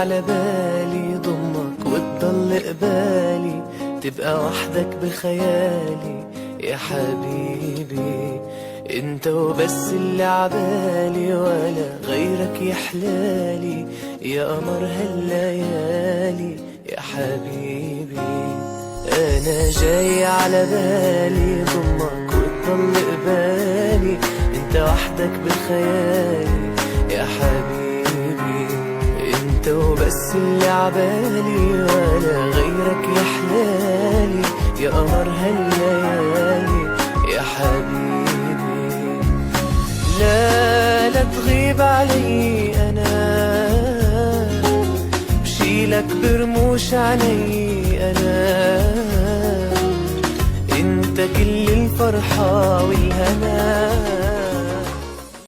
على بالي ضمك وتضل قبالي، تبقى وحدك بخيالي يا حبيبي. انت وبس اللي عبالي ولا غيرك يحلالي، يا قمر هالليالي يا حبيبي. انا جاي على بالي ضمك وتضل قبالي، انت وحدك بخيالي يا حبيبي. انت وبس اللي عبالي ولا غيرك يحلالي، يا قمر هالليالي يا حبيبي. لا لا تغيب علي، انا بشيلك برموش عيني، انا انت كل الفرحة والهنا،